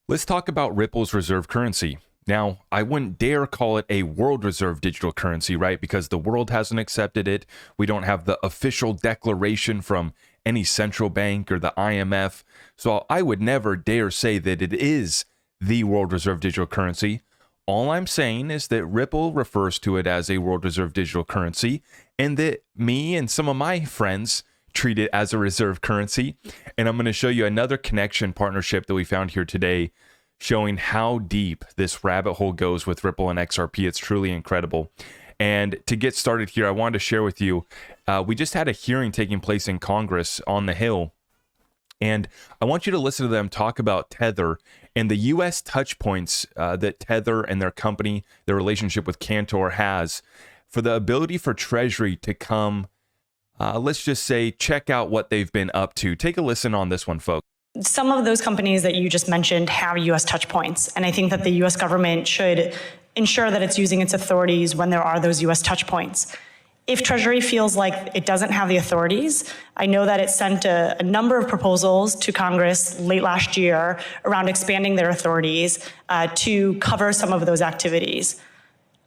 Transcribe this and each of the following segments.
Let's talk about Ripple's reserve currency. Now, I wouldn't dare call it a world reserve digital currency, right? Because the world hasn't accepted it. We don't have the official declaration from any central bank or the IMF. So I would never dare say that it is the world reserve digital currency. All I'm saying is that Ripple refers to it as a world reserve digital currency, and that me and some of my friends treat it as a reserve currency. And I'm going to show you another connection partnership that we found here today, showing how deep this rabbit hole goes with Ripple and XRP. It's truly incredible. And to get started here, I wanted to share with you, we just had a hearing taking place in Congress on the Hill. And I want you to listen to them talk about Tether and the U.S. touch points that Tether and their company, their relationship with Cantor has for the ability for Treasury to come, let's just say, check out what they've been up to. Take a listen on this one, folks. Some of those companies that you just mentioned have U.S. touch points, and I think that the U.S. government should ensure that it's using its authorities when there are those U.S. touch points. If Treasury feels like it doesn't have the authorities, I know that it sent a number of proposals to Congress late last year around expanding their authorities to cover some of those activities.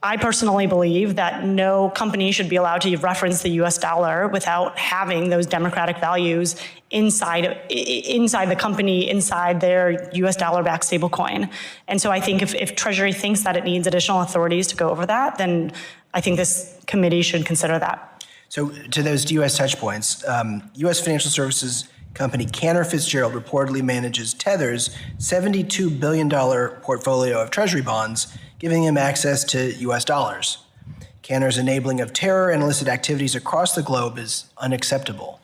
I personally believe that no company should be allowed to reference the US dollar without having those democratic values inside the company, inside their US dollar-backed stablecoin. And so I think if Treasury thinks that it needs additional authorities to go over that, then I think this committee should consider that. So to those US touch points, US financial services company Cantor Fitzgerald reportedly manages Tether's $72 billion portfolio of Treasury bonds, giving him access to US dollars. Cantor's enabling of terror and illicit activities across the globe is unacceptable.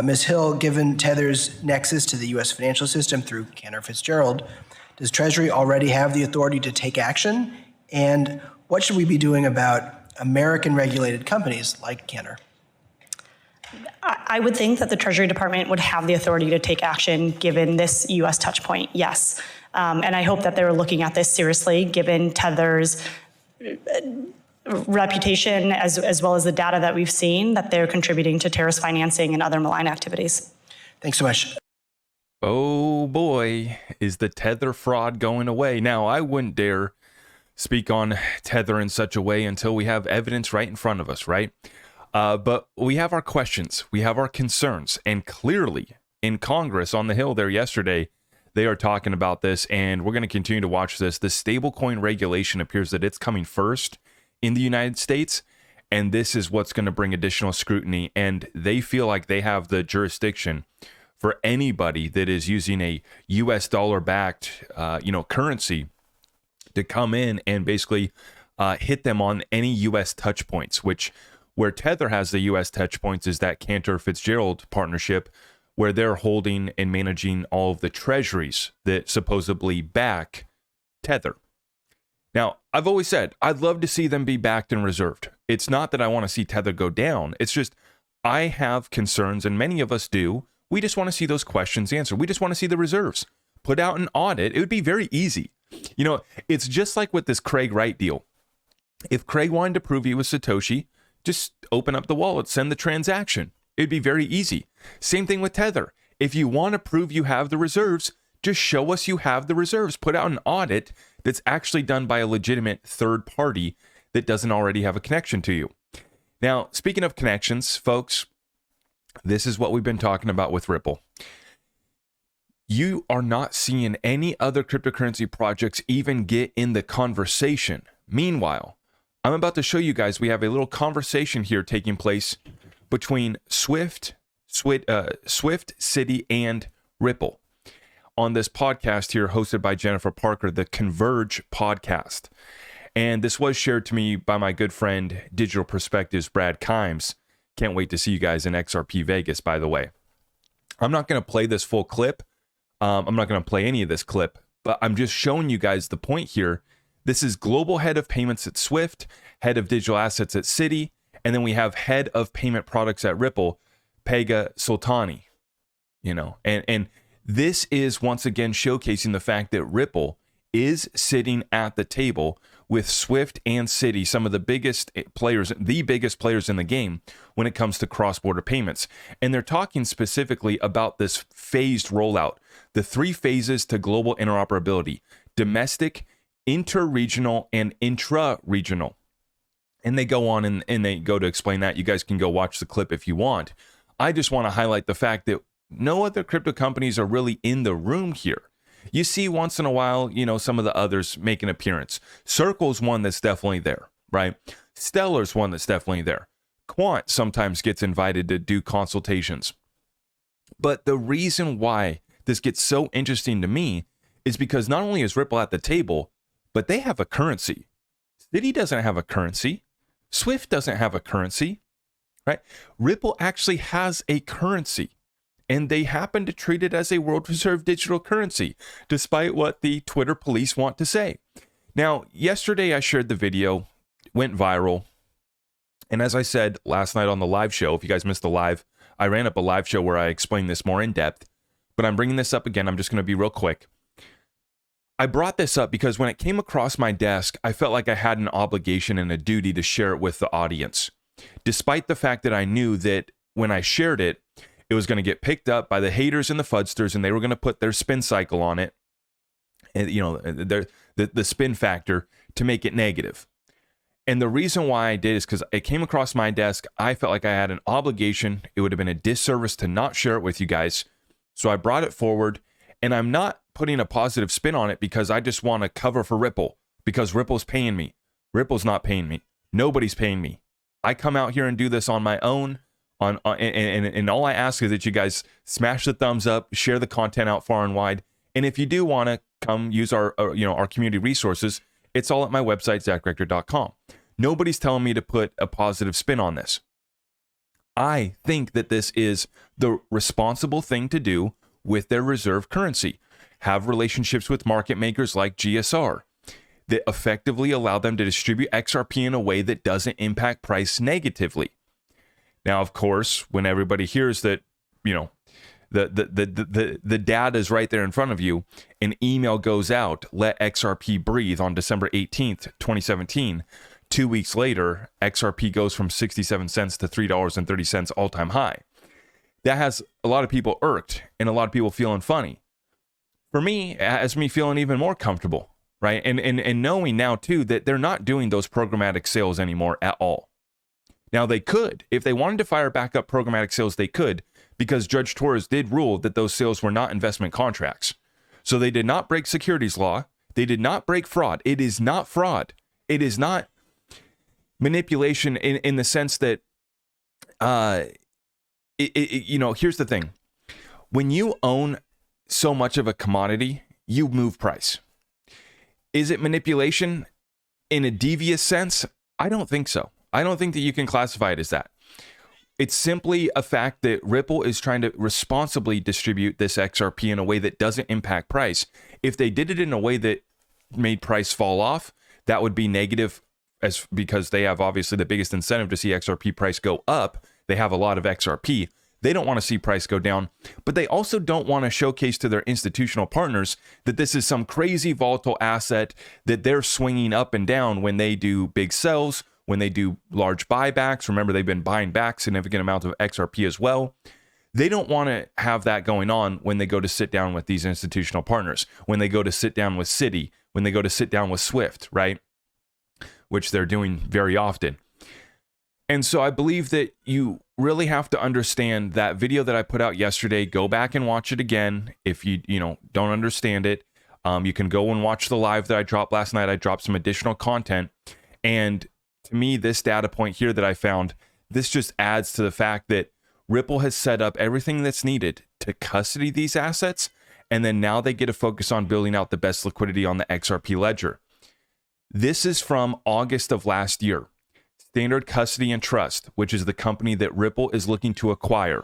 Ms. Hill, given Tether's nexus to the US financial system through Cantor Fitzgerald, does Treasury already have the authority to take action? And what should we be doing about American regulated companies like Cantor? I would think that the Treasury Department would have the authority to take action given this U.S. touch point, yes. And I hope that they're looking at this seriously given Tether's reputation as well as the data that we've seen that they're contributing to terrorist financing and other malign activities. Thanks so much. Oh boy, is the Tether fraud going away. Now, I wouldn't dare speak on Tether in such a way until we have evidence right in front of us, right? But we have our questions, we have our concerns, and clearly in Congress on the Hill there yesterday, they are talking about this, and we're going to continue to watch this. The stablecoin regulation appears that it's coming first in the United States, and this is what's going to bring additional scrutiny, and they feel like they have the jurisdiction for anybody that is using a U.S. dollar-backed, currency to come in and basically hit them on any U.S. touch points, which where Tether has the U.S. touch points is that Cantor Fitzgerald partnership, where they're holding and managing all of the treasuries that supposedly back Tether. Now, I've always said I'd love to see them be backed and reserved. It's not that I want to see Tether go down. It's just I have concerns, and many of us do. We just want to see those questions answered. We just want to see the reserves. Put out an audit. It would be very easy. You know, it's just like with this Craig Wright deal. If Craig wanted to prove he was Satoshi, just open up the wallet, send the transaction. It'd be very easy. Same thing with Tether. If you want to prove you have the reserves, just show us you have the reserves. Put out an audit that's actually done by a legitimate third party that doesn't already have a connection to you. Now, speaking of connections, folks, this is what we've been talking about with Ripple. You are not seeing any other cryptocurrency projects even get in the conversation. Meanwhile, I'm about to show you guys we have a little conversation here taking place between Swift, City, and Ripple on this podcast here hosted by Jennifer Parker, the Converge podcast. And this was shared to me by my good friend, Digital Perspectives, Brad Kimes. Can't wait to see you guys in XRP Vegas, by the way. I'm not going to play this full clip. I'm not going to play any of this clip, but I'm just showing you guys the point here. This is global head of payments at Swift, head of digital assets at Citi, and then we have head of payment products at Ripple, Pega Soltani. And this is once again showcasing the fact that Ripple is sitting at the table with Swift and Citi, some of the biggest players in the game when it comes to cross-border payments. And they're talking specifically about this phased rollout, the 3 phases to global interoperability: domestic, inter-regional, and intra-regional. And they go on and they go to explain that. You guys can go watch the clip if you want. I just want to highlight the fact that no other crypto companies are really in the room here. You see once in a while, some of the others make an appearance. Circle's one that's definitely there, right? Stellar's one that's definitely there. Quant sometimes gets invited to do consultations. But the reason why this gets so interesting to me is because not only is Ripple at the table, but they have a currency. Citi doesn't have a currency. Swift doesn't have a currency, right? Ripple actually has a currency, and they happen to treat it as a world reserve digital currency, despite what the Twitter police want to say. Now, yesterday I shared the video, went viral. And as I said last night on the live show, if you guys missed the live, I ran up a live show where I explained this more in depth, but I'm bringing this up again. I'm just going to be real quick. I brought this up because when it came across my desk, I felt like I had an obligation and a duty to share it with the audience, despite the fact that I knew that when I shared it, it was going to get picked up by the haters and the fudsters, and they were going to put their spin cycle on it, and the spin factor to make it negative. And the reason why I did is because it came across my desk. I felt like I had an obligation. It would have been a disservice to not share it with you guys. So I brought it forward, and I'm not putting a positive spin on it because I just want to cover for Ripple, because Ripple's paying me. Ripple's not paying me. Nobody's paying me. I come out here and do this on my own. And all I ask is that you guys smash the thumbs up, share the content out far and wide. And if you do want to come use our community resources, it's all at my website, zachrector.com. Nobody's telling me to put a positive spin on this. I think that this is the responsible thing to do with their reserve currency. Have relationships with market makers like GSR that effectively allow them to distribute XRP in a way that doesn't impact price negatively. Now, of course, when everybody hears that, the data is right there in front of you, an email goes out, let XRP breathe, on December 18th, 2017. 2 weeks later, XRP goes from 67 cents to $3.30 all-time high. That has a lot of people irked and a lot of people feeling funny. For me, it has me feeling even more comfortable, right? And knowing now, too, that they're not doing those programmatic sales anymore at all. Now, they could. If they wanted to fire back up programmatic sales, they could, because Judge Torres did rule that those sales were not investment contracts. So they did not break securities law. They did not break fraud. It is not fraud. It is not manipulation in the sense that, here's the thing. When you own so much of a commodity, you move price. Is it manipulation in a devious sense? I don't think so. I don't think that you can classify it as that. It's simply a fact that Ripple is trying to responsibly distribute this XRP in a way that doesn't impact price. If they did it in a way that made price fall off, that would be negative, because they have obviously the biggest incentive to see XRP price go up. They have a lot of XRP. They don't want to see price go down, but they also don't want to showcase to their institutional partners that this is some crazy volatile asset that they're swinging up and down when they do big sells, when they do large buybacks. Remember, they've been buying back significant amounts of XRP as well. They don't want to have that going on when they go to sit down with these institutional partners, when they go to sit down with Citi, when they go to sit down with Swift, right? Which they're doing very often. And so I believe that you really have to understand that video that I put out yesterday. Go back and watch it again. If you don't understand it, you can go and watch the live that I dropped last night. I dropped some additional content. And to me, this data point here that I found, this just adds to the fact that Ripple has set up everything that's needed to custody these assets. And then now they get to focus on building out the best liquidity on the XRP ledger. This is from August of last year. Standard Custody and Trust, which is the company that Ripple is looking to acquire,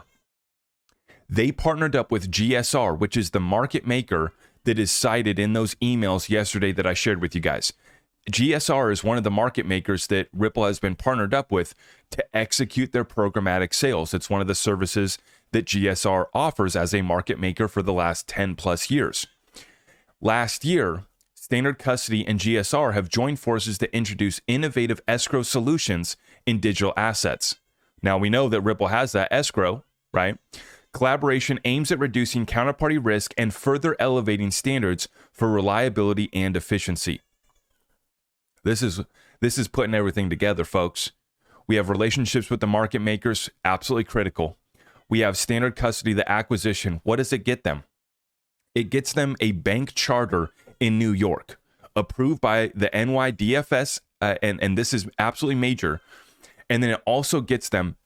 they partnered up with GSR, which is the market maker that is cited in those emails yesterday that I shared with you guys. GSR is one of the market makers that Ripple has been partnered up with to execute their programmatic sales. It's one of the services that GSR offers as a market maker for the last 10 plus years. Last year, Standard Custody and GSR have joined forces to introduce innovative escrow solutions in digital assets. Now, we know that Ripple has that escrow, right? Collaboration aims at reducing counterparty risk and further elevating standards for reliability and efficiency. This is putting everything together, folks. We have relationships with the market makers, absolutely critical. We have Standard Custody, the acquisition. What does it get them? It gets them a bank charter in New York, approved by the NYDFS, and this is absolutely major. And then it also gets them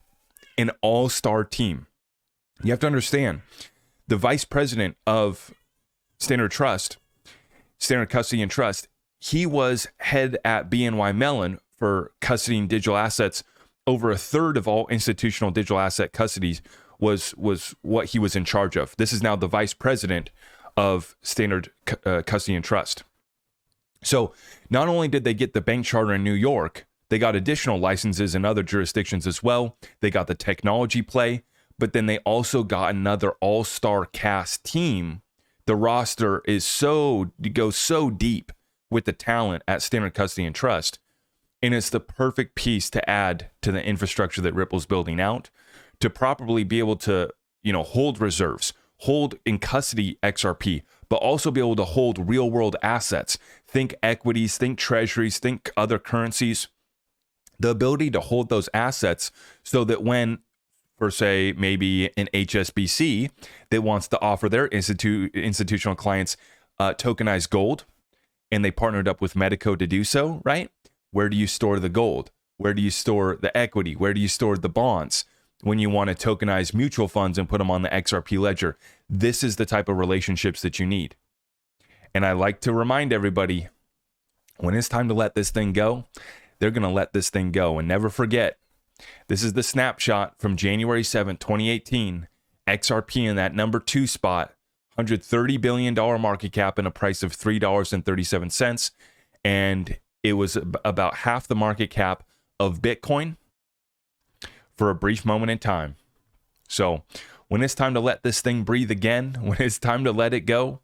an all-star team. You have to understand, the vice president of Standard Custody and Trust, he was head at BNY Mellon for custodying digital assets. Over a third of all institutional digital asset custodies was what he was in charge of. This is now the vice president of Standard Custody and Trust. So not only did they get the bank charter in New York, they got additional licenses in other jurisdictions as well. They got the technology play, but then they also got another all-star cast team. The roster goes so deep with the talent at Standard Custody and Trust, and it's the perfect piece to add to the infrastructure that Ripple's building out to properly be able to, hold reserves, hold in custody XRP, but also be able to hold real world assets. Think equities, think treasuries, think other currencies. The ability to hold those assets so that when, for say, maybe an HSBC that wants to offer their institutional clients tokenized gold, and they partnered up with Medico to do so, right? Where do you store the gold? Where do you store the equity? Where do you store the bonds? When you want to tokenize mutual funds and put them on the XRP ledger, this is the type of relationships that you need. And I like to remind everybody, when it's time to let this thing go, they're going to let this thing go. And never forget, this is the snapshot from January 7th, 2018. XRP in that number 2 spot, $130 billion market cap and a price of $3.37. And it was about half the market cap of Bitcoin for a brief moment in time. So when it's time to let this thing breathe again, when it's time to let it go,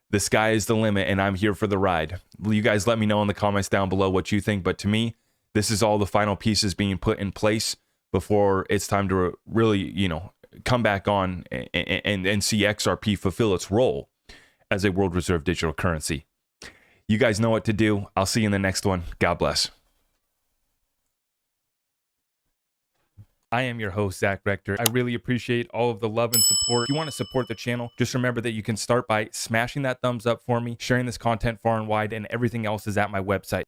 the sky is the limit, and I'm here for the ride. You guys let me know in the comments down below what you think, but to me, this is all the final pieces being put in place before it's time to really, come back on and see XRP fulfill its role as a world reserve digital currency. You guys know what to do. I'll see you in the next one. God bless. I am your host, Zach Rector. I really appreciate all of the love and support. If you want to support the channel, just remember that you can start by smashing that thumbs up for me, sharing this content far and wide, and everything else is at my website.